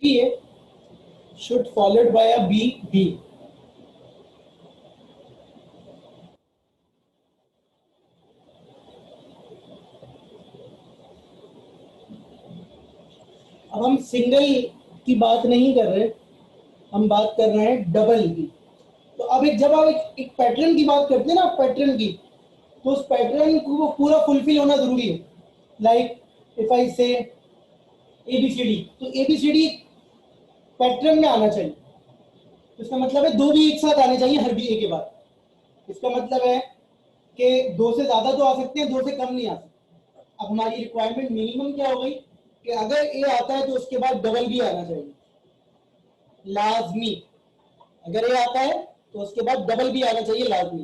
A should followed by a B B. अब हम single की बात नहीं कर रहे, हम बात कर रहे हैं डबल की। तो अब जब आप एक पैटर्न की बात करते हैं ना, पैटर्न की, तो उस पैटर्न को पूरा फुलफिल होना जरूरी है। लाइक इफ आई से ABCD, तो ABCD पैटर्न में आना चाहिए। तो इसका मतलब है दो भी एक साथ आने चाहिए हर भी ए के बाद। इसका मतलब है कि दो से ज्यादा तो आ सकते हैं, दो से कम नहीं आ सकते। अब हमारी रिक्वायरमेंट मिनिमम क्या हो गई कि अगर ए आता है तो उसके बाद डबल भी आना चाहिए, लाजमी। अगर ए आता है तो उसके बाद डबल भी आना चाहिए, लाजमी।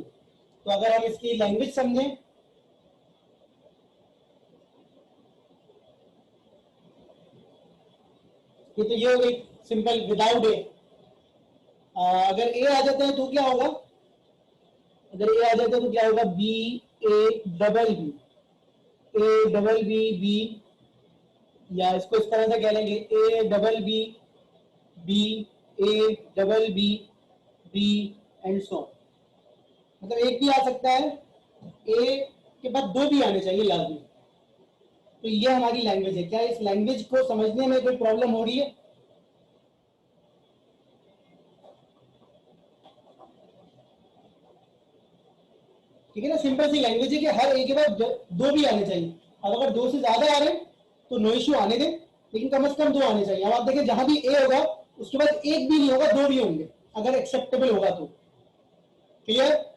तो अगर हम इसकी लैंग्वेज समझें, तो ये हो गई सिंपल विदाउट ए। अगर ए आ जाता है तो क्या होगा, अगर ए आ जाता है तो क्या होगा, B A double B, A double B B, या इसको इस तरह से कह लेंगे A double B B A double B B and so. मतलब एक भी आ सकता है, ए के बाद दो भी आने चाहिए लाजमी। तो ये हमारी लैंग्वेज है। क्या इस लैंग्वेज को समझने में कोई प्रॉब्लम हो रही है? ठीक है ना, सिंपल सी लैंग्वेज है कि हर एक के बाद दो भी आने चाहिए। अब अगर दो से ज्यादा आ रहे हैं तो नो इश्यू, आने दें, लेकिन कम से कम दो आने चाहिए। अब आप देखें जहां भी ए होगा उसके बाद एक भी नहीं होगा, दो भी होंगे, अगर एक्सेप्टेबल होगा तो। क्लियर?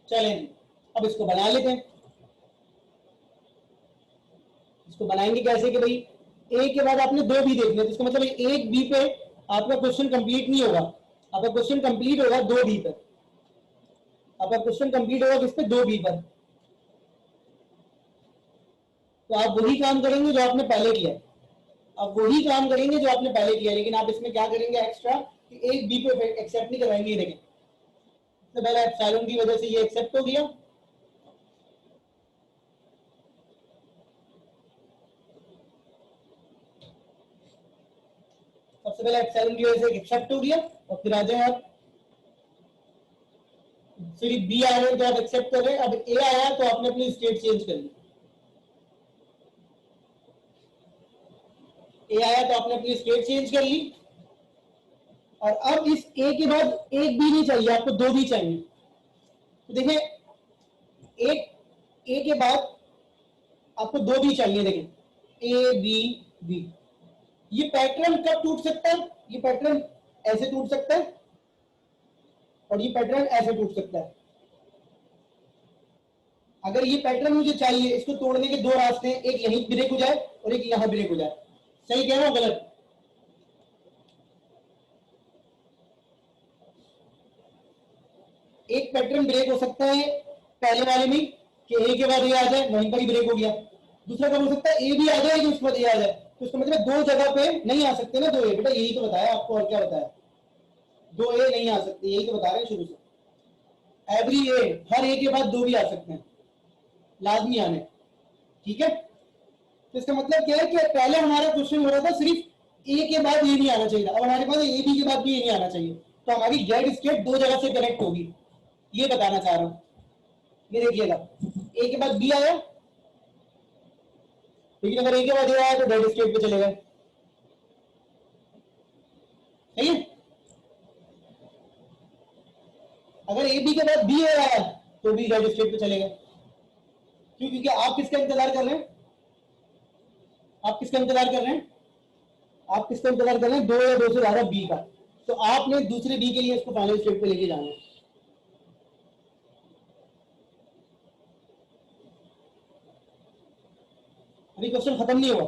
चलें, अब इसको बना लेते हैं। इसको बनाएंगे कैसे कि भाई ए के बाद आपने दो बी देखने, तो इसका मतलब एक बी पे आपका क्वेश्चन कंप्लीट नहीं होगा, आपका क्वेश्चन कंप्लीट होगा दो बी पर। आपका क्वेश्चन कंप्लीट होगा किस पे, दो बी पर। तो आप वही काम करेंगे जो आपने पहले किया, आप वही काम करेंगे जो आपने पहले किया, लेकिन आप इसमें क्या करेंगे एक्स्ट्रा कि एक बी पे एक्सेप्ट नहीं करवाएंगे। देखें, सबसे पहले एप्सिलॉन की वजह से ये एक्सेप्ट हो गया, सबसे पहले एप्सिलॉन की वजह से एक्सेप्ट हो गया, और फिर आ जाए आप सिर्फ बी आ रहे तो आप एक्सेप्ट कर रहे हैं। अब ए आया तो आपने अपनी स्टेट चेंज कर ली, ए आया तो आपने अपनी स्टेट चेंज कर ली। और अब इस ए के बाद एक भी नहीं चाहिए, आपको दो भी चाहिए। तो देखिए, एक ए के बाद आपको दो भी चाहिए। देखें ए बी बी, ये पैटर्न कब टूट सकता है? ये पैटर्न ऐसे टूट सकता है और ये पैटर्न ऐसे टूट सकता है। अगर ये पैटर्न मुझे चाहिए, इसको तोड़ने के दो रास्ते हैं, एक यहीं ब्रेक हो जाए और एक यहां ब्रेक हो जाए। सही कह रहा हूं गलत? एक पैटर्न ब्रेक हो सकता है पहले वाले में कि ए के बाद ए आ जाए, वहीं पर ही ब्रेक हो गया। दूसरा कब हो सकता है, ए भी आ जाए उसके बाद ए आ जाए। तो इसका मतलब दो जगह पे नहीं आ सकते ना दो ए। बेटा यही तो बताया आपको, और क्या बताया? दो ए नहीं आ सकते, यही तो बता रहे हैं शुरू से। एवरी ए, हर ए के बाद दो भी आ सकते हैं, लाजमी आने। ठीक है, तो इसका मतलब क्या है कि पहले हमारा क्वेश्चन हो रहा था सिर्फ ए के बाद ये नहीं आना चाहिए था, अब हमारे पास ए बी के बाद भी ये नहीं आना चाहिए। तो हमारी जेड स्टेट दो जगह से कनेक्ट होगी, ये बताना चाह रहा हूं। ये देखिएगा, ए के बाद बी आया, लेकिन अगर ए के बाद ए आया तो डेड स्टेट पे चले गए। सही है? अगर ए बी के बाद बी ए आया तो भी डेड स्टेट पे चले गए। क्यों? क्योंकि आप किसका इंतजार कर रहे हैं? आप किसका इंतजार कर रहे हैं? आप किसका इंतजार कर रहे हैं? दो या दो से ज्यादा बी का। तो आपने दूसरे बी के लिए इसको फाइनल स्टेट पे लेके जाना है। अभी क्वेश्चन खत्म नहीं हुआ,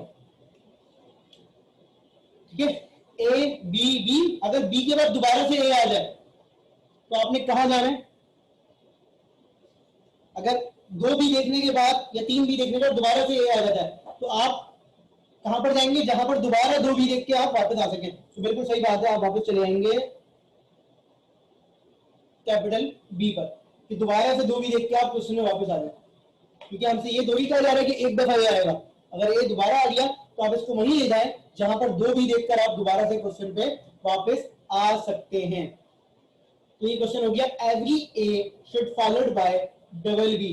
ठीक है? ए बी बी, अगर बी के बाद दोबारा से ए आ जाए तो आपने कहां जाना है? अगर दो बी देखने के बाद या तीन बी देखने के बाद दोबारा से ए आ जाता है तो आप कहां पर जाएंगे? जहां पर दोबारा दो बी देख के आप वापस आ सके। तो बिल्कुल सही बात है, आप वापस चले जाएंगे कैपिटल बी पर। कि दोबारा से 2 भी देख के आप क्वेश्चन में वापस आ जाए, क्योंकि हमसे ये थोड़ी कहा जा रहा है कि एक दफा ये आएगा। अगर ये दोबारा आ गया तो आप इसको वहीं ले जाए जहां पर 2 भी देखकर आप दोबारा से क्वेश्चन पे वापस आ सकते हैं। तो ये क्वेश्चन हो गया every A should followed by double B.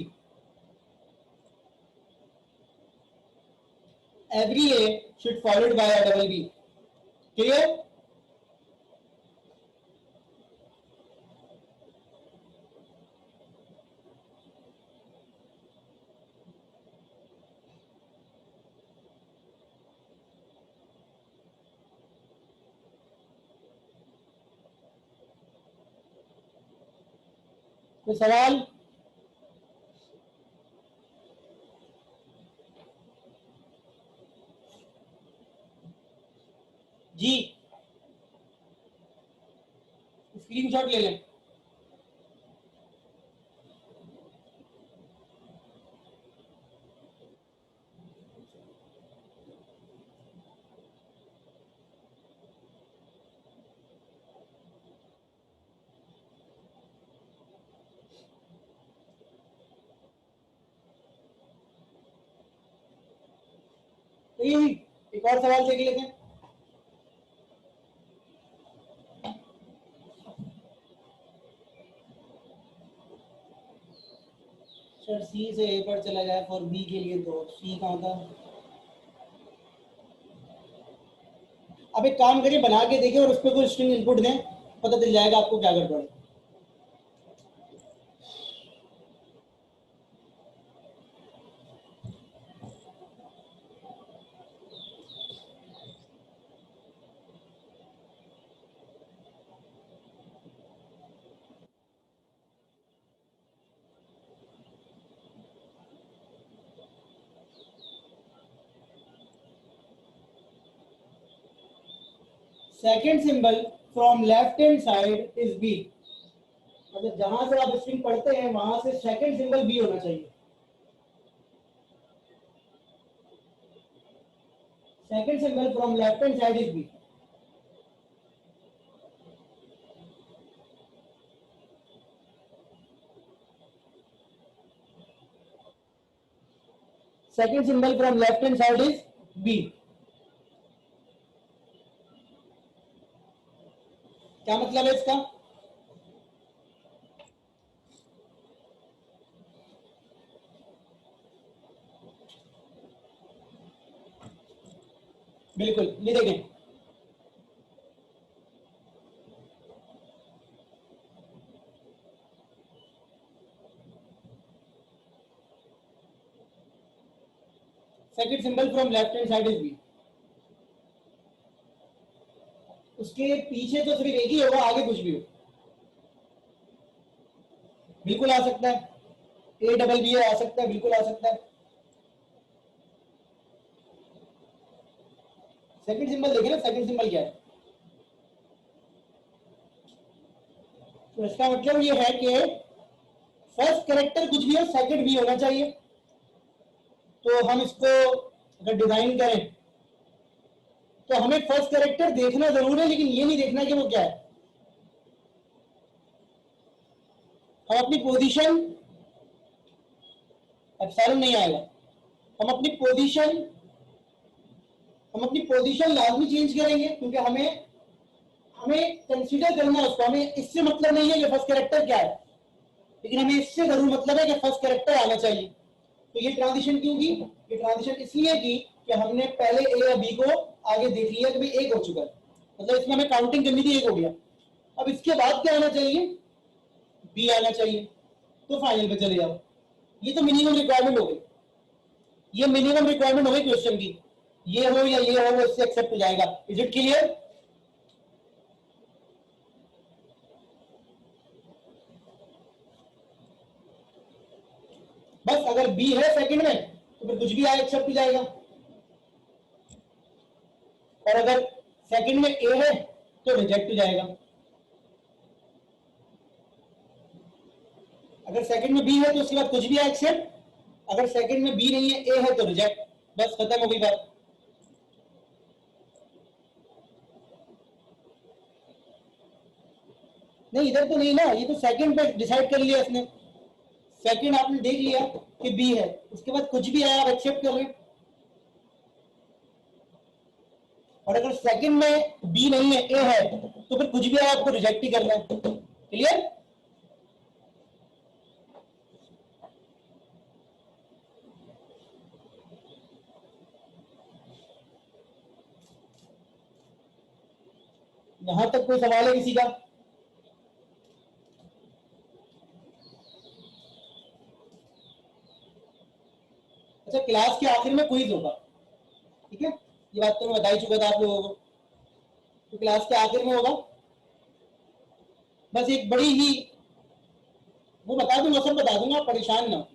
Every A should followed by a double B. Clear? कोई सवाल? जी, स्क्रीनशॉट ले लें। तो ये एक और सवाल देख लेते हैं। सर सी से ए पर चला जाए फॉर बी के लिए, तो सी कहाँ था? अब एक काम करिए, बना के देखें और उस पर कोई स्ट्रिंग इनपुट दें, पता चल जाएगा आपको क्या गड़बड़ है। Second symbol from left hand side is B. मतलब जहां से आप स्ट्रिंग पढ़ते हैं वहां से सेकेंड सिंबल बी होना चाहिए। Second symbol from left hand side is B. Second symbol from left hand side is B. क्या मतलब है इसका? बिल्कुल, ये देखें, second symbol from left hand side is B. उसके पीछे तो सिर्फ एक ही होगा, आगे कुछ भी हो। बिल्कुल आ सकता है, ए डबल बी आ सकता है, बिल्कुल आ सकता है। सेकंड सिंबल देखिए ना, सेकंड सिंबल क्या है। तो इसका मतलब ये है कि फर्स्ट कैरेक्टर कुछ भी हो, सेकंड भी होना चाहिए। तो हम इसको अगर डिजाइन करें तो हमें फर्स्ट कैरेक्टर देखना जरूर है, लेकिन ये नहीं देखना कि वो क्या है। हम अपनी पोजीशन, एप्सिलॉन नहीं आएगा, हम अपनी पोजीशन लाजमी चेंज करेंगे, क्योंकि हमें हमें कंसीडर करना है उसको। हमें इससे मतलब नहीं है कि फर्स्ट कैरेक्टर क्या है, लेकिन हमें इससे जरूर मतलब है कि फर्स्ट कैरेक्टर आना चाहिए। तो ये ट्रांजिशन क्यों की? ये ट्रांजिशन इसलिए की कि हमने पहले ए या बी को आगे देख लिया कि भाई एक हो चुका है, मतलब इसमें हमें काउंटिंग करनी थी, एक हो गया। अब इसके बाद क्या आना चाहिए? बी आना चाहिए। तो फाइनल पे चले जाओ। ये तो मिनिमम रिक्वायरमेंट हो गई, ये मिनिमम रिक्वायरमेंट हो गई क्वेश्चन की। ये हो या ये हो, वो इससे एक्सेप्ट हो जाएगा। Is it clear? बस अगर बी है सेकंड में तो फिर कुछ भी आए एक्सेप्ट हो जाएगा, और अगर सेकंड में ए है तो रिजेक्ट हो जाएगा। अगर सेकंड में बी है तो उसके बाद कुछ भी आए एक्सेप्ट, अगर सेकंड में बी नहीं है, ए है तो रिजेक्ट। बस खत्म हो गई बात। नहीं, इधर तो नहीं ना, ये तो सेकंड पे डिसाइड कर लिया इसने। सेकंड आपने देख लिया कि बी है, उसके बाद कुछ भी आया आप एक्सेप्ट कर रहे हैं। और अगर सेकंड में बी नहीं है, ए है, तो फिर कुछ भी आया आपको रिजेक्ट ही करना है। क्लियर? यहां तक कोई सवाल है किसी का? अच्छा, क्लास के आखिर में क्विज होगा, ठीक है, ये बात तो मैं बता ही चुका था आप लोगों को, तो क्लास के आखिर में होगा। बस एक बड़ी ही, वो बता दूंगा, सब बता दूंगा, परेशान ना हो।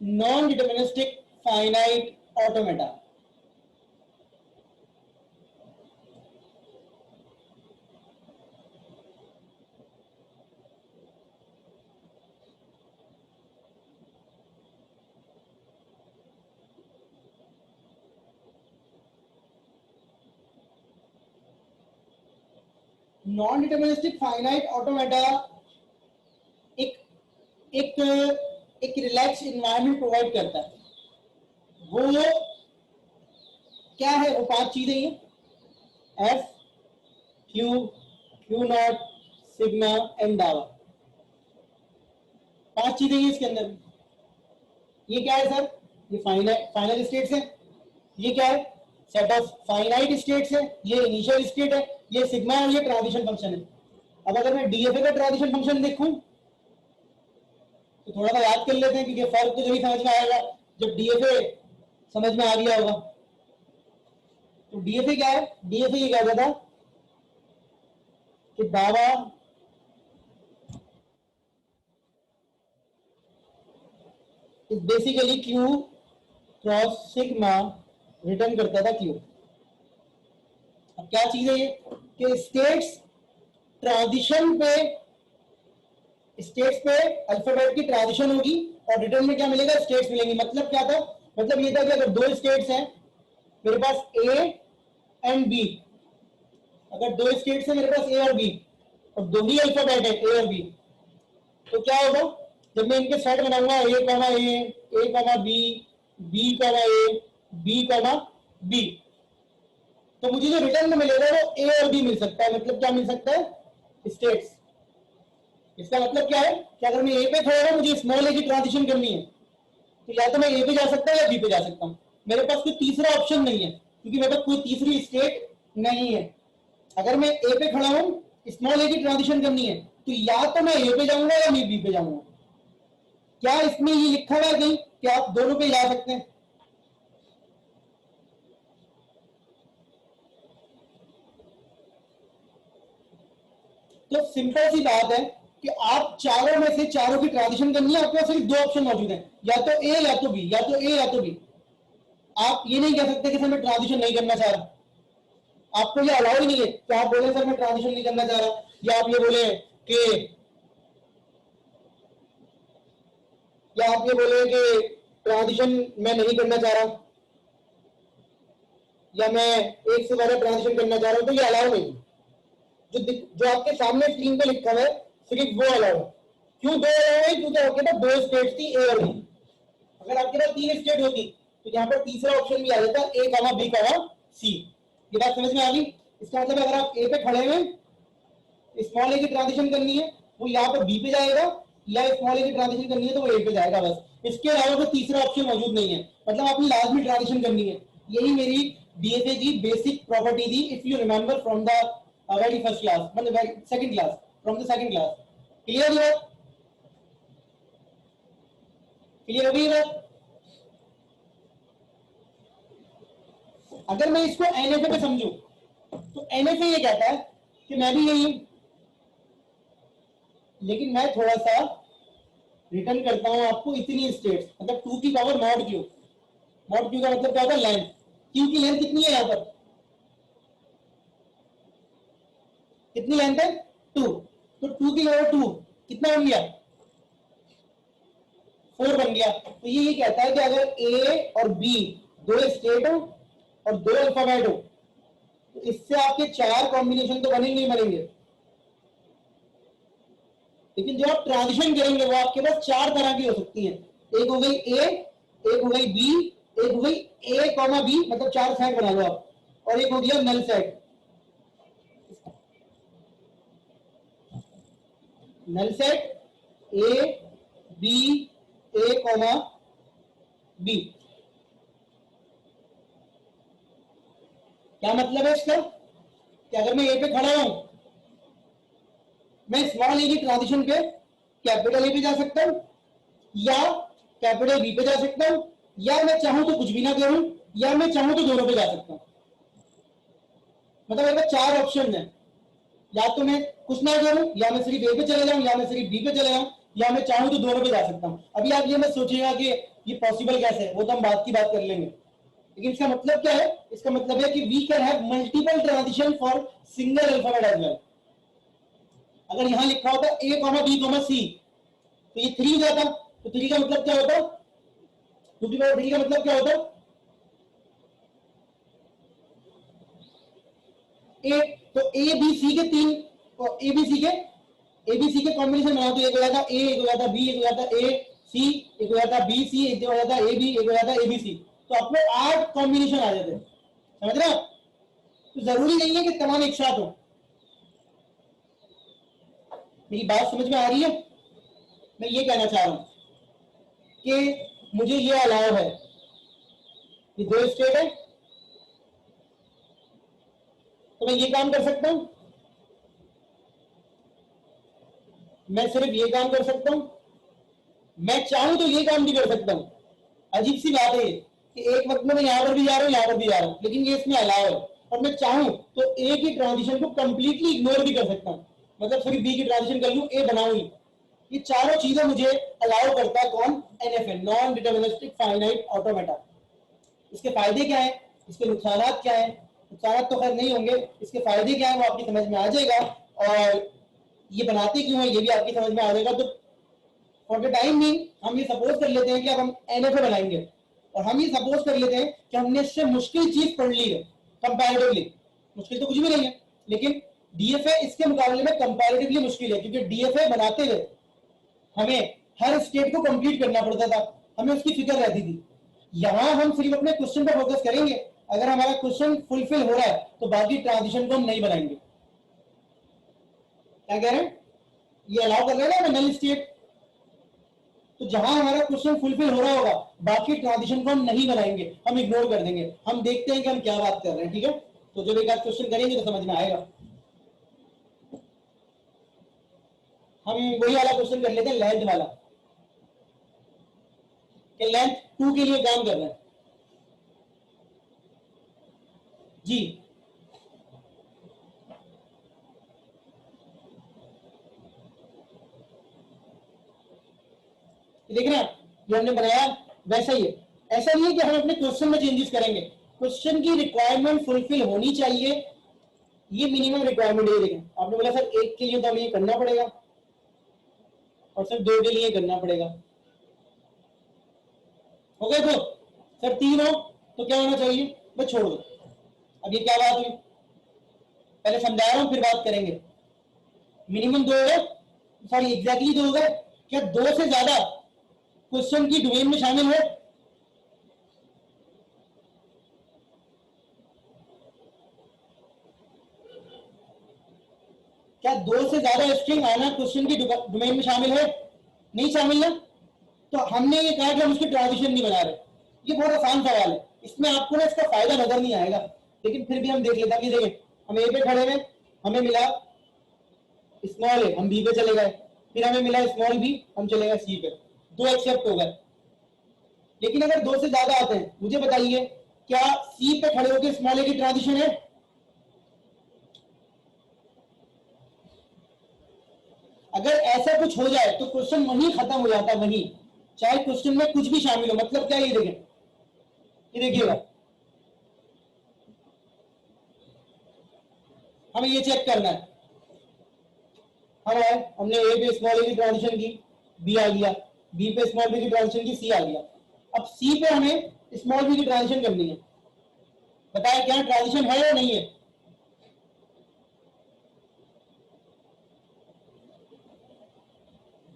Non deterministic finite automata. Non deterministic finite automata एक एक एक रिलैक्स इन्वायरमेंट प्रोवाइड करता है। वो क्या है? वो 5 चीजें ही, F, Q, Q not, sigma and दावा। 5 चीजें ही इसके अंदर। ये क्या है सर? ये फाइनल स्टेट्स है। ये क्या है? सेट ऑफ फाइनाइट स्टेट्स है। ये इनिशियल स्टेट है। ये सिग्मा और ये ट्रांजिशन फंक्शन है। अब अगर मैं डीएफए का ट्रांजिशन फंक्शन देखूं तो थोड़ा सा याद कर लेते हैं, क्योंकि फर्क तो जब समझ में आएगा जब डीएफए समझ में आ गया होगा। तो डीएफए क्या है? डीएफए ये कहता था कि दावा is basically Q cross sigma return करता था क्यू। अब क्या चीज है ये कि स्टेट्स पे अल्फाबेट की ट्रांजिशन होगी और रिटर्न में क्या मिलेगा? स्टेट्स मिलेंगी। मतलब क्या था? मतलब ये था कि अगर 2 स्टेट्स हैं मेरे पास ए एंड बी, अगर 2 स्टेट्स हैं मेरे पास ए और बी और 2 ही अल्फाबेट है ए और बी, तो क्या होगा? जब मैं इनके सेट बनाऊंगा ए कॉमा ए कॉमा बी कॉमा ए, बी कॉमा बी, तो मुझे जो रिटर्न में मिलेगा वो ए और बी मिल सकता है। मतलब क्या मिल सकता है? स्टेट्स। इसका मतलब क्या है कि अगर मैं ए पे खड़ा हूं, मुझे स्मॉल ए की ट्रांजिशन करनी है, तो या तो मैं ए पे जा सकता हूं या बी पे जा सकता हूं। मेरे पास कोई तीसरा ऑप्शन नहीं है, क्योंकि मेरे पास कोई तीसरी स्टेट नहीं है। अगर मैं ए पे खड़ा हूं, स्मॉल ए की ट्रांजिशन करनी है, तो या तो मैं ए पे जाऊंगा या मैं बी पे जाऊंगा। क्या इसमें ये लिखा हुआ है कहीं कि आप दोनों पे जा सकते हैं? तो सिंपल सी बात है कि आप चारों में से चारों की ट्रांजिशन करनी है, आपके पास सिर्फ 2 ऑप्शन मौजूद हैं, या तो ए या तो बी, या तो ए या तो बी। आप ये नहीं कह सकते कि सर मैं ट्रांजिशन नहीं करना चाह रहा। आपको ये अलाउ ही नहीं है कि आप बोले सर मैं ट्रांजिशन नहीं करना चाह रहा, या आप ये बोले कि ट्रांजिशन मैं नहीं करना चाह रहा, या मैं एक से ज्यादा ट्रांजिशन करना चाह रहा हूं, तो ये अलाउ नहीं। जो आपके सामने स्क्रीन पे लिखा है सिर्फ वो अलाउ है। क्यों 2 अलाउ है? क्योंकि आपके पास 2 स्टेट थी, ए और बी। अगर आपके पास 3 स्टेट होती तो यहाँ पर तीसरा ऑप्शन भी आ जाता, ए कॉमा बी कॉमा सी। ये बात समझ में आ गई? इसका मतलब अगर आप ए पे खड़े हैं, स्मॉल ए की ट्रांजिशन करनी है, वो यहाँ पर बी पे जाएगा, या स्मॉल ए की ट्रांजिशन करनी है तो वो ए पे जाएगा। बस इसके अलावा कोई तीसरा ऑप्शन मौजूद नहीं है। मतलब आपने लाजमी ट्रांजिशन करनी है। यही मेरी डीएफए की बेसिक प्रॉपर्टी थी, if you remember from the very first class, मतलब second class, from the second class. Clear है? क्लियर हो गई बात? अगर मैं इसको NFA पे समझूं तो NFA ये कहता है कि मैं भी यही हूं, लेकिन मैं थोड़ा सा रिटर्न करता हूं आपको इतनी स्टेट्स, मतलब 2 की power mod Q. Mod Q का मतलब क्या होता है? लेंथ। क्यू की लेंथ कितनी है? यहां पर कितनी लेंथ है? 2। तो 2 की पावर 2 कितना बन गया? 4 बन गया। तो ये कहता है कि अगर A और B दो स्टेट हो और दो अल्फाबेट हो तो इससे आपके 4 कॉम्बिनेशन तो बनेंगे ही बनेंगे, लेकिन जो आप ट्रांजिशन करेंगे वो आपके पास 4 तरह की हो सकती है। एक हो गई A, एक हो गई B, एक हो गई A, B, मतलब 4 सेट बना लो आप, और एक हो गया null set. Null set A, B, A, B। क्या मतलब है इसका? कि अगर मैं A पे खड़ा हूं, मैं स्मॉल ए की ट्रांजिशन पे कैपिटल ए पे जा सकता हूं, या कैपिटल बी पे जा सकता हूं, या मैं चाहूं तो कुछ भी ना करूं, या मैं चाहूं तो दोनों पे जा सकता हूं। मतलब मेरे 4 ऑप्शन है, या तो मैं कुछ ना करूं, या मैं सिर्फ ए पे चले जाऊं, या मैं सिर्फ बी पे चले जाऊं, या मैं चाहूं तो दोनों पे जा सकता हूं। अभी आप ये मत सोचिएगा कि ये पॉसिबल कैसे है, वो तो हम बात की बात कर लेंगे, लेकिन इसका मतलब क्या है? इसका मतलब है कि we can have multiple transition for single alphabet as well. अगर यहां लिखा होता A, B, C, तो ये 3 जाता। तो 3 का मतलब क्या होता? 2 की पावर 3 का मतलब क्या होता? ए। तो ए बी सी के 3, ए बी सी के कॉम्बिनेशन बनाओ तो एक हो जाता ए, एक हो जाता बी, एक हो जाता ए सी, एक हो जाता बी सी, एक हो जाता ए बी, एक हो जाता ए बी सी। तो आपको 8 कॉम्बिनेशन आ जाते हैं। समझ रहे आप? तो जरूरी नहीं है कि तमाम एक साथ हो। मेरी बात समझ में आ रही है? मैं ये कहना चाह रहा हूं कि मुझे ये अलाउ है कि 2 स्टेट है, तो मैं ये काम कर सकता हूं, मैं सिर्फ ये काम कर सकता हूं, मैं चाहूं तो ये काम भी कर सकता हूं। अजीब सी बात है कि एक वक्त में मैं यहां पर भी जा रहा हूं, यहां पर भी जा रहा हूं, लेकिन ये इसमें अलाउ है। और मैं चाहूं तो ए की ट्रांजिशन को कंप्लीटली इग्नोर भी कर सकता हूं, मतलब सिर्फ बी की ट्रांजिशन कर लूं, ए बनाऊं ही। ये चारों चीजें मुझे अलाउ करता है कौन? NFA, non deterministic finite automata. इसके फायदे क्या है, इसके नुकसान क्या है? नुकसान तो खैर नहीं होंगे, इसके फायदे क्या है वो आपकी समझ में आ जाएगा, और ये बनाते क्यों है ये भी आपकी समझ में आ जाएगा। तो फॉर द टाइम बीइंग हम ये सपोज कर लेते हैं कि अब हम एनएफए बनाएंगे, और हम ये सपोज कर लेते हैं कि हमने इससे मुश्किल चीज पढ़ ली है कंपैरेटिवली। मुश्किल तो कुछ भी नहीं है, लेकिन डीएफए इसके मुकाबले में कंपैरेटिवली मुश्किल है, क्योंकि डीएफए बनाते हुए हमें हर स्टेट को कंप्लीट करना पड़ता था, हमें उसकी फिक्र रहती थी। यहां हम सिर्फ अपने क्वेश्चन पर फोकस करेंगे, अगर हमारा क्वेश्चन फुलफिल हो रहा है तो बाकी ट्रांजिशन को हम नहीं बनाएंगे। क्या कह रहे हैं? ये अलाउ कर रहे हैं ना नल स्टेट, तो जहां हमारा क्वेश्चन फुलफिल हो रहा होगा बाकी ट्रांजिशन को हम नहीं बनाएंगे, हम इग्नोर कर देंगे। हम देखते हैं कि हम क्या बात कर रहे हैं, ठीक है? तो जब एक आध क्वेश्चन करेंगे तो समझ में आएगा। हम वही वाला क्वेश्चन कर लेते हैं, लेंथ वाला, कि लेंथ 2 के लिए काम कर रहे हैं जी। देखना जो हमने बनाया वैसा ही है। ऐसा नहीं है कि हम अपने क्वेश्चन में चेंजेस करेंगे, क्वेश्चन की रिक्वायरमेंट फुलफिल होनी चाहिए, ये मिनिमम रिक्वायरमेंट है। देखें आपने बोला सर एक के लिए तो हमें ये करना पड़ेगा, और सर 2 के लिए करना पड़ेगा, हो गए तो सर 3 हो तो क्या होना चाहिए? बस छोड़ दो। अब ये क्या बात हुई? पहले समझा रहा हूं फिर बात करेंगे। मिनिमम 2 है, सॉरी एग्जैक्टली 2 हो गए। क्या 2 से ज्यादा क्वेश्चन की डोमेन में शामिल है? क्या 2 से ज्यादा स्ट्रिंग आना क्वेश्चन की डोमेन में शामिल है? नहीं शामिल ना? तो हमने ये कहा कि हम उसकी ट्रांजिशन नहीं बना रहे। ये बहुत आसान सवाल है, इसमें आपको ना इसका फायदा नजर नहीं आएगा, लेकिन फिर भी हम देख लेते हैं। देखें हम ए पे खड़े हैं, हमें मिला स्मॉल ए, हम बी पे चले गए, फिर हमें मिला स्मॉल बी, हम चले गए सी पे। 2 एक्सेप्ट हो गए। लेकिन अगर 2 से ज्यादा आते हैं, मुझे बताइए क्या सी पे खड़े होकर स्मॉल ए की ट्रांजिशन है? अगर ऐसा कुछ हो जाए तो क्वेश्चन वहीं खत्म हो जाता है, वहीं, चाहे क्वेश्चन में कुछ भी शामिल हो। मतलब क्या, ये देखें, ये देखिएगा, हमें ये चेक करना है, हमने ए पे स्मॉल ए की ट्रांजिशन की, बी आ गया, बी पे स्मॉल बी की ट्रांजिशन की, सी आ गया। अब सी पे हमें स्मॉल बी की ट्रांजिशन करनी है। बताया क्या ट्रांजिशन है या नहीं है?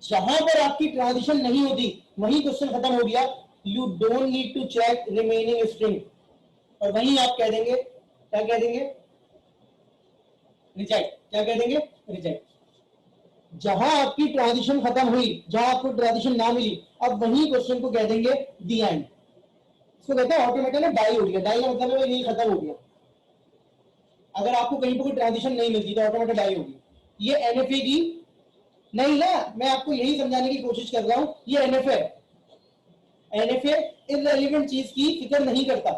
जहां पर आपकी ट्रांजिशन नहीं होती वही क्वेश्चन खत्म हो गया। You don't need to check remaining string, और वहीं आप कह देंगे, क्या कह देंगे? रिजेक्ट। क्या कह देंगे? रिजेक्ट। जहां आपकी ट्रांजिशन खत्म हुई, जहां आपको ट्रांजिशन ना मिली, अब वही क्वेश्चन को कह देंगे दी एंड। इसको कहते हैं ऑटोमेटिकली डाई हो गया। डाई का मतलब है यही खत्म हो गया। अगर आपको कहीं पर कोई ट्रांजिशन नहीं मिलती तो ऑटोमेटिक डाई होगी। ये एनएफए की नहीं ना, मैं आपको यही समझाने की कोशिश कर रहा हूं, ये एनएफए, एनएफए इररिलेवेंट चीज की फिक्र नहीं करता।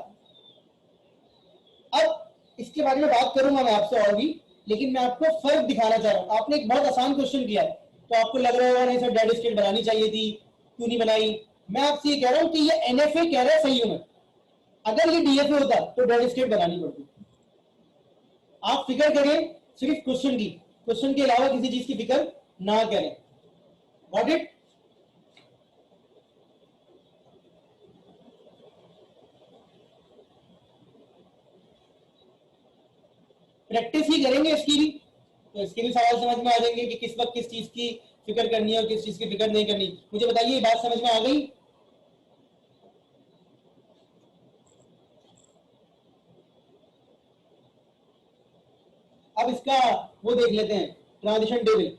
अब इसके बारे में बात करूंगा मैं आपसे और भी, लेकिन मैं आपको फर्क दिखाना चाह रहा हूं। आपने एक बहुत आसान क्वेश्चन किया है, तो आपको लग रहा होगा नहीं सर डेड स्टेट बनानी चाहिए थी, क्यों नहीं बनाई। मैं आपसे ये कह रहा हूं कि ये एनएफए कह रहा है सही हूं मैं। अगर ये डीएफए होता तो डेड स्टेट बनानी पड़ती। आप फिक्र करें सिर्फ क्वेश्चन की, क्वेश्चन के अलावा किसी चीज की फिक्र ना करें। Got it? प्रैक्टिस ही करेंगे इसकी भी, तो इसके भी सवाल समझ में आ जाएंगे कि किस वक्त किस चीज की फिक्र करनी है और किस चीज की फिक्र नहीं करनी। मुझे बताइए, ये बात समझ में आ गई? अब इसका वो देख लेते हैं, ट्रांजिशन टेबल।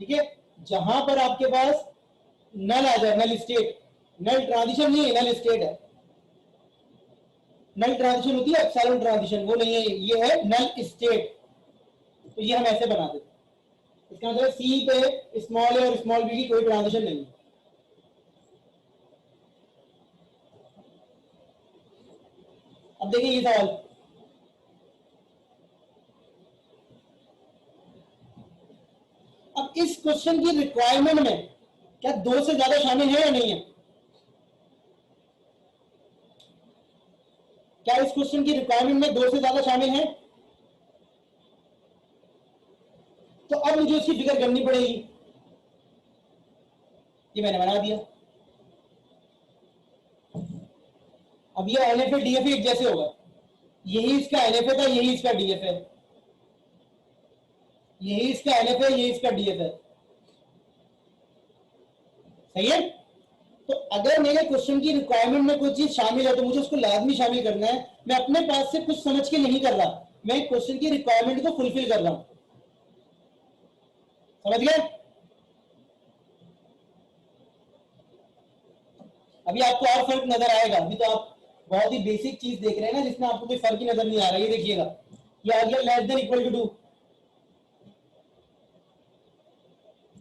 ठीक है, जहां पर आपके पास नल आ जाए, नल स्टेट, नल ट्रांजिशन नहीं है, नल स्टेट है। नल ट्रांजिशन होती है एप्सिलॉन ट्रांजिशन, वो नहीं है, ये है नल स्टेट। तो ये हम ऐसे बना देते हैं। इसका मतलब सी पे स्मॉल ए और स्मॉल बी की कोई ट्रांजिशन नहीं है। अब देखिए ये सवाल, अब इस क्वेश्चन की रिक्वायरमेंट में क्या दो से ज्यादा शामिल है या नहीं है? क्या इस क्वेश्चन की रिक्वायरमेंट में दो से ज्यादा शामिल है? तो अब मुझे उसकी फिक्र करनी पड़ेगी। ये मैंने बना दिया। अब ये एनएफए डीएफए एक जैसे होगा, यही इसका एनएफए था, यही इसका डीएफए, यही इसका एनएफए, यही इसका डीएफए। सही है? तो अगर मेरे क्वेश्चन की रिक्वायरमेंट में कोई चीज शामिल है तो मुझे उसको लाजमी शामिल करना है। मैं अपने पास से कुछ समझ के नहीं कर रहा, मैं क्वेश्चन की रिक्वायरमेंट को फुलफिल कर रहा हूं। समझ गए? अभी आपको और फर्क नजर आएगा। अभी तो आप बहुत ही बेसिक चीज देख रहे हैं ना, जिसमें आपको कोई फर्क ही नजर नहीं आ रहा। ये देखिएगा, ये आ गया लेस देन इक्वल टू 2,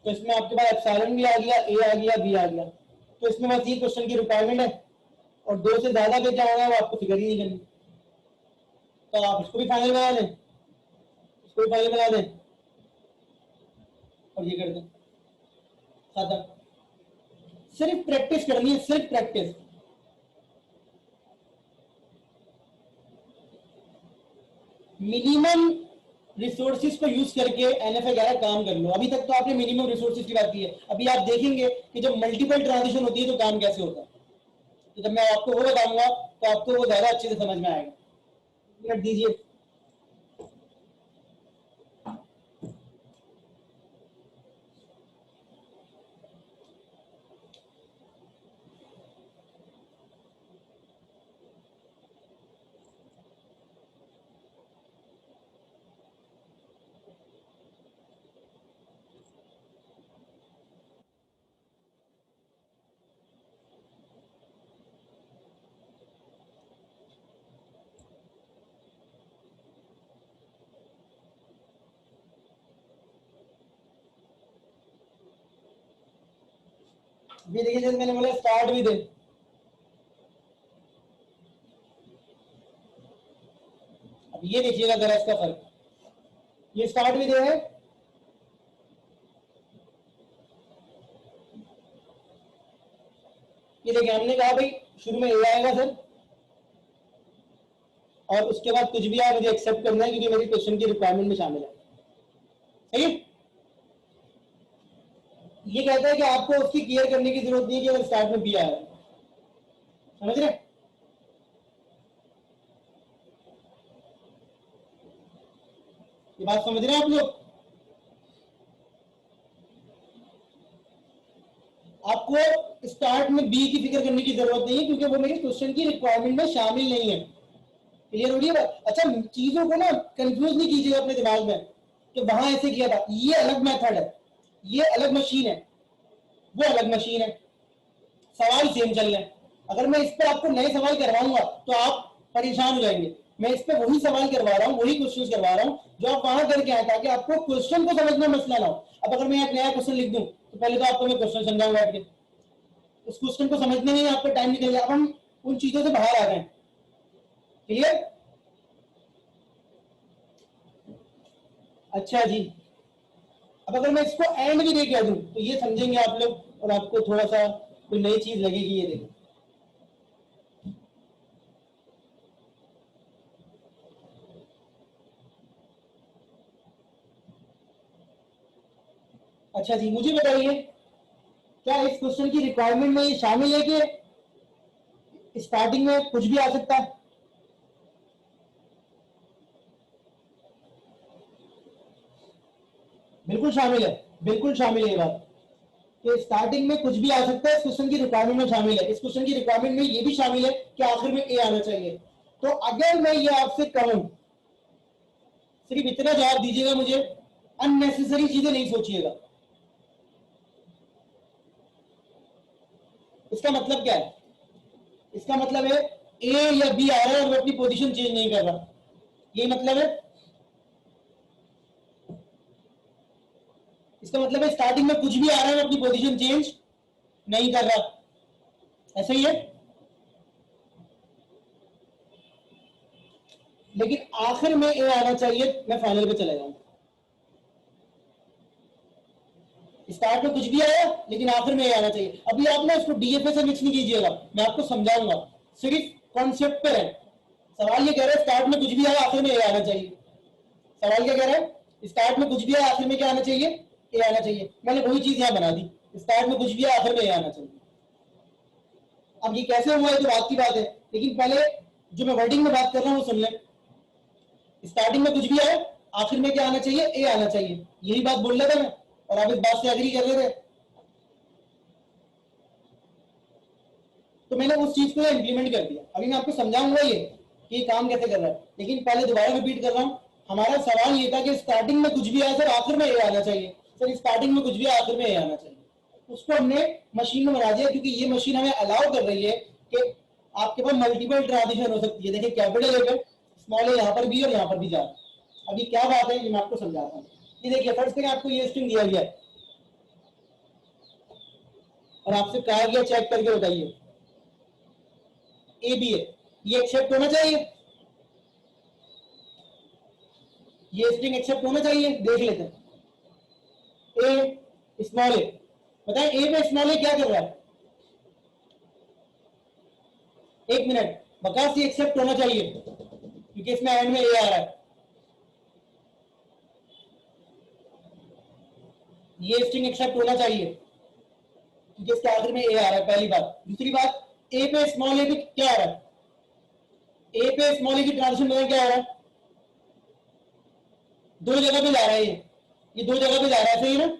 तो इसमें आपके पास एप्सिलॉन भी आ गया, ए आ गया, बी आ गया। तो इसमें बस ये क्वेश्चन की रिक्वायरमेंट है, और दो से ज्यादा पे क्या होगा वो आपको फिक्र ही नहीं करनी। तो आप इसको भी फाइनल बना दें, इसको भी फाइनल बना दें, और ये कर दें खत्म। सिर्फ प्रैक्टिस करनी है, सिर्फ प्रैक्टिस। मिनिमम रिसोर्सेज को यूज करके एनएफए वगैरह काम कर लो। अभी तक तो आपने मिनिमम रिसोर्सेज की बात की है, अभी आप देखेंगे कि जब मल्टीपल ट्रांजिशन होती है तो काम कैसे होता है। तो जब मैं आपको वो बताऊंगा तो आपको वो ज्यादा अच्छे से समझ में आएगा। मिनट दीजिए। ये देखिए जैसे मैंने बोला स्टार्ट विद ए, अब ये देखिएगा जरा इसका फर्क, ये स्टार्ट विद ए है, ये देखिए हमने कहा भाई शुरू में ए आएगा सर, और उसके बाद कुछ भी आए मुझे एक्सेप्ट करना है क्योंकि मेरी क्वेश्चन की रिक्वायरमेंट में शामिल है। सही है? ये कहता है कि आपको उसकी केयर करने की जरूरत नहीं है कि अगर स्टार्ट में बी आया, समझ रहे? ये बात समझ रहे हैं आप लोग? आपको स्टार्ट में बी की फिक्र करने की जरूरत नहीं है क्योंकि वो मेरे क्वेश्चन की रिक्वायरमेंट में शामिल नहीं है। क्लियर हो रही है बात? अच्छा, चीजों को ना कंफ्यूज नहीं कीजिएगा अपने दिमाग में कि वहां ऐसे किया था, ये अलग मेथड है, ये अलग मशीन है, वो अलग मशीन है, सवाल सेम चल रहे हैं। अगर मैं इस पर आपको नए सवाल करवाऊंगा तो आप परेशान हो जाएंगे। मैं इस पर वही सवाल करवा रहा हूँ, वही क्वेश्चन करवा रहा हूँ जो आप वहां करके आए ताकि आपको क्वेश्चन को समझना मसला ना हो। अब अगर मैं एक नया क्वेश्चन लिख दूं तो पहले तो आपको मैं क्वेश्चन समझाऊंगा बैठ के, उस क्वेश्चन को समझने में आपका टाइम निकल जाए। अब हम उन चीजों से बाहर आ गए। क्लियर? अच्छा जी, अब अगर मैं इसको एंड भी दे कह दूं तो ये समझेंगे आप लोग और आपको थोड़ा सा कोई नई चीज लगेगी। ये देखो, अच्छा जी मुझे बताइए क्या इस क्वेश्चन की रिक्वायरमेंट में ये शामिल है कि स्टार्टिंग में कुछ भी आ सकता है? बिल्कुल शामिल है, बिल्कुल शामिल है। ये बात कि स्टार्टिंग में कुछ भी आ सकता है इस क्वेश्चन की रिक्वायरमेंट में शामिल है। इस क्वेश्चन की रिक्वायरमेंट में ये भी शामिल है कि आखिर में ए आना चाहिए। तो अगर मैं ये आपसे कहूं, सिर्फ इतना जवाब दीजिएगा मुझे, अननेसेसरी चीजें नहीं सोचिएगा। इसका मतलब क्या है? इसका मतलब है ए या बी आ रहा है और वो अपनी पोजीशन चेंज नहीं कर रहा, यही मतलब है। इसका मतलब है स्टार्टिंग में कुछ भी आ रहा है अपनी पोजीशन चेंज नहीं कर रहा, ऐसा ही है। लेकिन आखिर में ए आना चाहिए, मैं फाइनल पे चले जाऊंगा। स्टार्ट में कुछ भी आया लेकिन आखिर में ए आना चाहिए। अभी आप ना इसको डीएफए से मिक्स नहीं कीजिएगा, मैं आपको समझाऊंगा, सिर्फ कॉन्सेप्ट पर है। सवाल ये कह रहा है स्टार्ट में कुछ भी आया आखिर में ए आना चाहिए। सवाल क्या कह रहा है? स्टार्ट में कुछ भी आया आखिर में क्या आना चाहिए? ए आना चाहिए। मैंने वही चीज यहां बना दी, स्टार्ट में कुछ भी आया आखिर में ए आना चाहिए। अब ये कैसे हुआ है तो बात की बात है, लेकिन पहले जो मैं वर्डिंग में बात कर रहा हूं वो सुन लें। स्टार्टिंग में कुछ भी आए आखिर में क्या आना चाहिए? ए आना चाहिए। यही बात बोल रहा था मैं और आप इस बात से एग्री कर रहे थे। तो मैंने उस चीज को इंप्लीमेंट कर दिया। अभी मैं आपको समझाऊंगा ये कि काम कैसे कर रहा है, लेकिन पहले दोबारा रिपीट कर रहा हूं। हमारा सवाल ये था कि स्टार्टिंग में कुछ भी आया सर आखिर में ए आना चाहिए, सर स्टार्टिंग में कुछ भी आखिर में ए आना चाहिए। उसको हमने मशीन में बना दिया क्योंकि ये मशीन हमें अलाउ कर रही है कि आपके पास मल्टीपल ट्रांजिशन हो सकती है। देखिए कैपिटल लेकर स्मॉल है यहाँ पर भी और यहाँ पर भी जा रहा है। अभी क्या बात है ये मैं आपको समझाता हूँ। ये देखिए फर्स्ट करें, आपको ये स्ट्रिंग दिया गया है और आपसे कहा गया चेक करके बताइए ए बी है, ये एक्सेप्ट होना चाहिए, ये स्ट्रिंग एक्सेप्ट होना चाहिए। देख लेते हैं ए स्मॉल ए, बताएं ए पे स्मॉल ए क्या कर रहा है? एक मिनट, बकास ये एक्सेप्ट होना चाहिए क्योंकि इसमें एंड में ए आ रहा है। ये स्ट्रिंग एक्सेप्ट होना चाहिए क्योंकि इसके आखिर में ए आ रहा है, पहली बात। दूसरी बात, ए पे स्मॉल ए पे क्या आ रहा है? ए पे स्मॉल ए की ट्रांजिशन में क्या आ रहा है? दो जगह पे जा रहा है, ये दो जगह पे जा रहा है, सही है ना?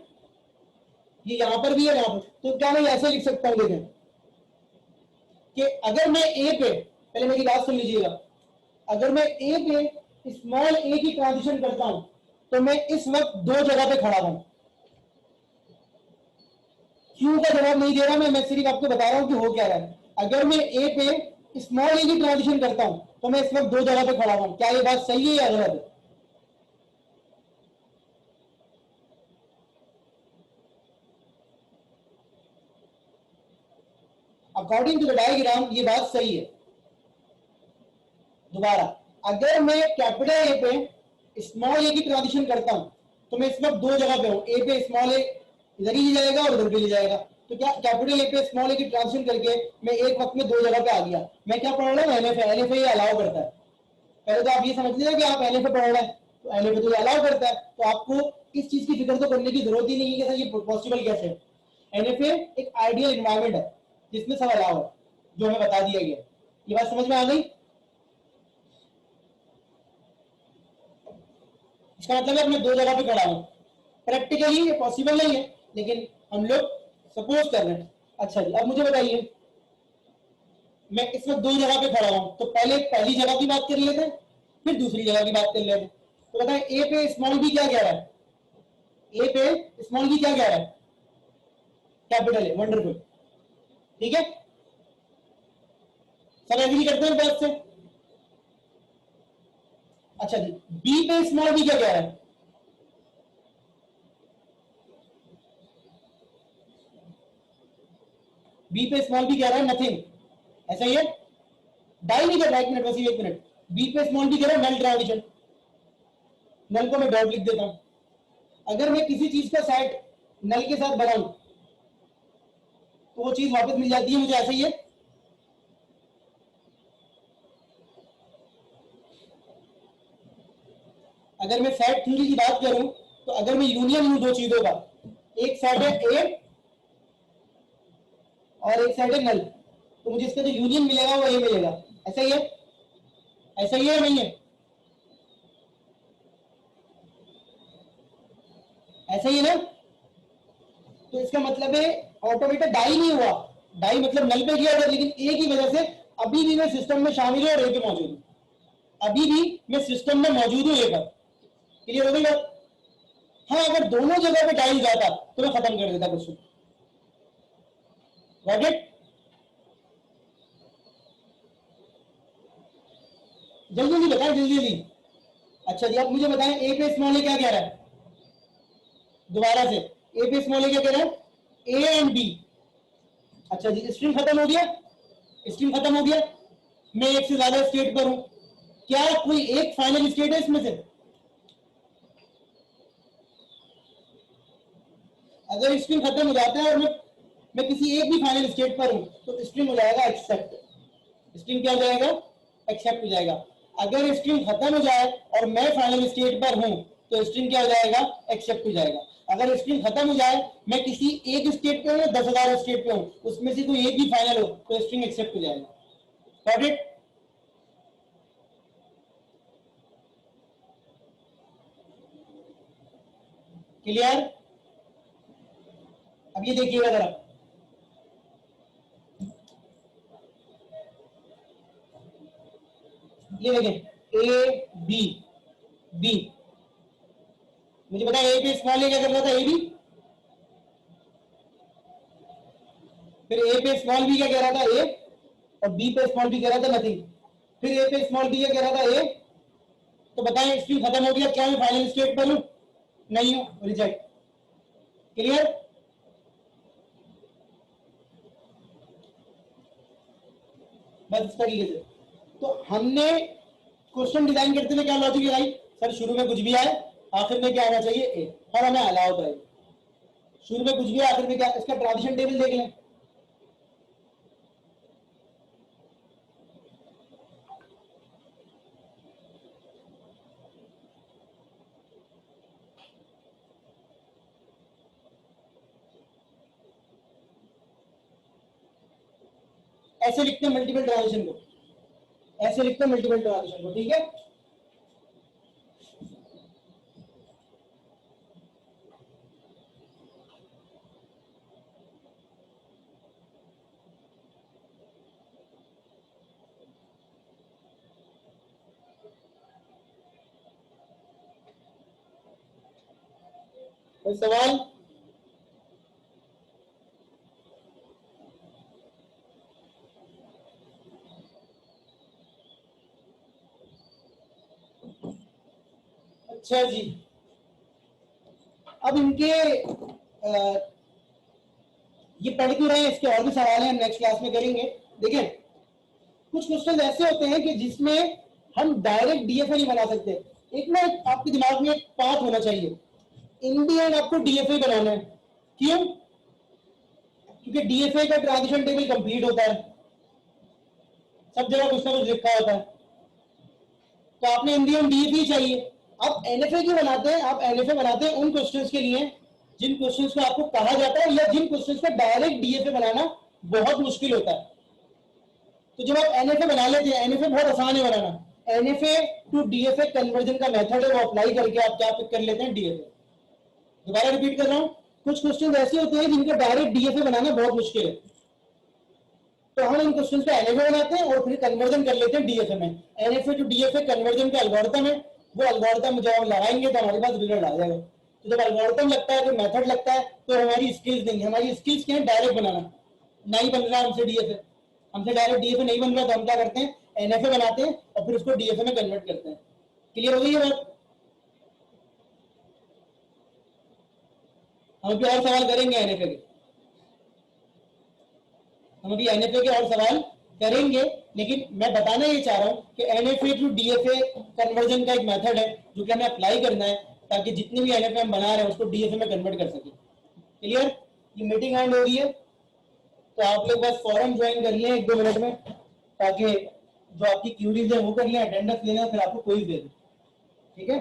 ये यहां पर भी है यहां पर। तो क्या मैं ऐसे लिख सकता हूं, देखें कि अगर मैं ए पे, पहले मेरी बात सुन लीजिएगा, अगर मैं ए पे स्मॉल ए की ट्रांजिशन करता हूं तो मैं इस वक्त दो जगह पे खड़ा हूं। क्यों का जवाब नहीं दे रहा मैं सिर्फ आपको बता रहा हूं कि हो क्या रहा है। अगर मैं ए पे स्मॉल ए की ट्रांजिशन करता हूं तो मैं इस वक्त दो जगह पे खड़ा हूं। क्या ये बात सही है या गलत है? अकॉर्डिंग टू द डायग्राम ये बात सही है। दोबारा, अगर मैं कैपिटल ए पे स्मॉल ए की ट्रांजिशन करता हूं तो मैं इस वक्त दो जगह पे हूं, ए पे स्मॉल ए इधर ही ले जाएगा और उधर भी ले जाएगा। तो क्या कैपिटल ए पे स्मॉल ए की ट्रांजिशन करके मैं एक वक्त में दो जगह पे आ गया। मैं क्या पढ़ रहा हूं, एलएफए। एलएफए ये अलाउ करता है। पहले तो आप ये समझ लीजिए कि आप एलएफए पढ़ रहे हैं, तो एलएफए तो अलाउ करता है, तो आपको इस चीज की फिक्र तो करने की जरूरत ही नहीं है कि सर ये पॉसिबल कैसे है। एलएफए एक आइडियल एनवायरमेंट है जिसमें सब अलाउ है, जो हमें बता दिया गया। ये बात समझ में आ गई? इसका मतलब है मैं दो जगह पे खड़ा हूं। प्रैक्टिकली ये पॉसिबल नहीं है, लेकिन हम लोग सपोज कर रहे हैं। अच्छा जी, अब मुझे बताइए, मैं इस वक्त दो जगह पे खड़ा हूं, तो पहले पहली जगह की बात कर लेते हैं, फिर दूसरी जगह की बात कर लेते हैं। तो बताएं, ए पे स्मॉल बी क्या कह रहा है? ए पे स्मॉल बी क्या कह रहा है? कैपिटल है। वंडरफुल, ठीक है, सब एग्री करते हैं बात से? अच्छा जी, बी पे स्मॉल बी क्या कह रहा है? बी पे स्मॉल बी कह रहा है नथिंग, ऐसा ही है। डाई नहीं कर रहा, एक मिनट, बस एक मिनट। बी पे स्मॉल बी कह रहा है नल ट्रांजिशन। नल को मैं डॉट लिख देता हूं। अगर मैं किसी चीज का सेट नल के साथ बनाऊं तो वो चीज वापस मिल जाती है मुझे, ऐसा ही है। अगर मैं सेट थ्योरी की बात करूं तो अगर मैं यूनियन लूं दो चीजों का, एक सेट है ए और एक सेट है नल, तो मुझे इसका जो यूनियन मिलेगा वो ए मिलेगा। ऐसा ही है, ऐसा ही है, नहीं है? ऐसा ही है ना? तो इसका मतलब है ऑटोमेटिक डाई नहीं हुआ। डाई मतलब नल पे किया था, लेकिन ए की वजह से अभी भी मैं सिस्टम में शामिल हूं और ए पे मौजूद हूं। अभी भी मैं सिस्टम में मौजूद हूं ए पर। क्लियर हो गई बात? हाँ, अगर दोनों जगह पे डाई जाता तो मैं खत्म कर देता क्वेश्चन। Got it? जल्दी जल्दी बताएं, जल्दी जल्दी। अच्छा जी, अब मुझे बताएं, ए पे स्मॉल ए क्या कह रहा है? दोबारा से, ए पे स्मॉल ए क्या कह रहा है? A and B. अच्छा जी, स्ट्रिंग खत्म हो गया, स्ट्रिंग खत्म हो गया। मैं एक से ज्यादा स्टेट पर हूं, क्या कोई एक फाइनल स्टेट है इसमें से? अगर स्ट्रिंग खत्म हो जाता है और मैं किसी एक भी फाइनल स्टेट पर हूं तो स्ट्रिंग हो जाएगा एक्सेप्ट। स्ट्रिंग क्या हो जाएगा? एक्सेप्ट हो जाएगा। अगर स्ट्रिंग खत्म हो जाए और मैं फाइनल स्टेट पर हूं तो स्ट्रिंग क्या हो जाएगा? एक्सेप्ट हो जाएगा। अगर स्ट्रिंग खत्म हो जाए, मैं किसी एक स्टेट पे हूं या 10,000 स्टेट पे हूं, उसमें से कोई एक भी फाइनल हो तो स्ट्रिंग एक्सेप्ट हो जाएगा। Got it? क्लियर? अब ये देखिएगा जरा, ये देखें, ए बी बी। मुझे पता है ए पे स्मॉल ए क्या कर रहा था? A B. फिर ए पे स्मॉल बी क्या कह रहा था? ए। और बी पे स्मॉल बी कह रहा था नथिंग। फिर ए पे स्मॉल बी क्या कह रहा था? ए। तो बताएं, स्ट्रिंग खत्म हो गया, क्या मैं फाइनल स्टेट पर हूं? नहीं हूं, रिजेक्ट। क्लियर? बस इस तरीके से। तो हमने क्वेश्चन डिजाइन करते हुए क्या लॉजिक लगाई? सर शुरू में कुछ भी आए, आखिर में क्या आना चाहिए? ए। और हमें अलाउ कराई, शुरू में कुछ भी आए, आखिर में क्या? इसका ट्रांजिशन टेबल देख लें। ऐसे लिखते हैं मल्टीपल ट्रांजिशन को, ऐसे लिखते हैं मल्टीपल ट्रांजिशन को, ठीक है? कोई सवाल? अच्छा जी, अब इनके ये पढ़ क्यों रहे हैं, इसके और भी सवाल हैं, हम नेक्स्ट क्लास में करेंगे। देखिए कुछ क्वेश्चन ऐसे होते हैं कि जिसमें हम डायरेक्ट डीएफए नहीं बना सकते। एक ना आपके दिमाग में एक पाथ होना चाहिए, इन दी एंड आपको डीएफए बनाना है। क्यों? क्योंकि डीएफए का ट्रांजिशन टेबल कंप्लीट होता है, सब जगह कुछ ना कुछ लिखा होता है, तो आपने इन दी एंड डीएफए चाहिए। आप एनएफए क्यों बनाते हैं? आप एनएफए बनाते हैं उन क्वेश्चंस के लिए जिन क्वेश्चंस को आपको कहा जाता है या जिन क्वेश्चंस को डायरेक्ट डीएफए बनाना बहुत मुश्किल होता है। तो जब आप एनएफए बना लेते हैं, एनएफए बहुत आसान है बनाना, एनएफए टू डीएफए कन्वर्जन का मेथड है, वो अप्लाई करके आप क्या कर लेते हैं, डीएफए। दोबारा रिपीट कर रहा हूं, कुछ क्वेश्चन ऐसे होते हैं जिनका डायरेक्ट डीएफए बनाना बहुत मुश्किल है, तो हम इन क्वेश्चन का एनएफए बनाते हैं और फिर कन्वर्जन कर लेते हैं डीएफए में। एनएफए टू डीएफए कन्वर्जन का एल्गोरिथम है, वो एल्गोरिथम जब हम लगाएंगे तो हमारे पास रिजल्ट आ जाएगा। तो जब एल्गोरिथम लगता है, तो मेथड लगता है, तो हमारी स्किल्स नहीं, हमारी स्किल्स क्या है, डायरेक्ट बनाना। नहीं बन रहा हमसे डीएफए, हमसे डायरेक्ट डीएफए नहीं बन रहा, तो हम क्या करते हैं, एनएफए बनाते हैं और फिर उसको डीएफए में कन्वर्ट करते हैं। क्लियर हो गई है बात? हम अभी और सवाल करेंगे एनएफए के, हम अभी एनएफए के और सवाल करेंगे, लेकिन मैं बताना ये चाह रहा हूं कि एनएफए टू डीएफए कन्वर्जन का एक मेथड है जो कि हमें अप्लाई करना है, ताकि जितनी भी एनएफए हम बना रहे हैं उसको डीएफए में कन्वर्ट कर सके। क्लियर? ये मीटिंग एंड हो रही है, तो आप लोग बस फॉरम ज्वाइन कर लें 1-2 मिनट में, ताकि जो आपकी क्यूरीज है वो कर लें, अटेंडेंस लेना, फिर आपको क्विज दे दें। ठीक है?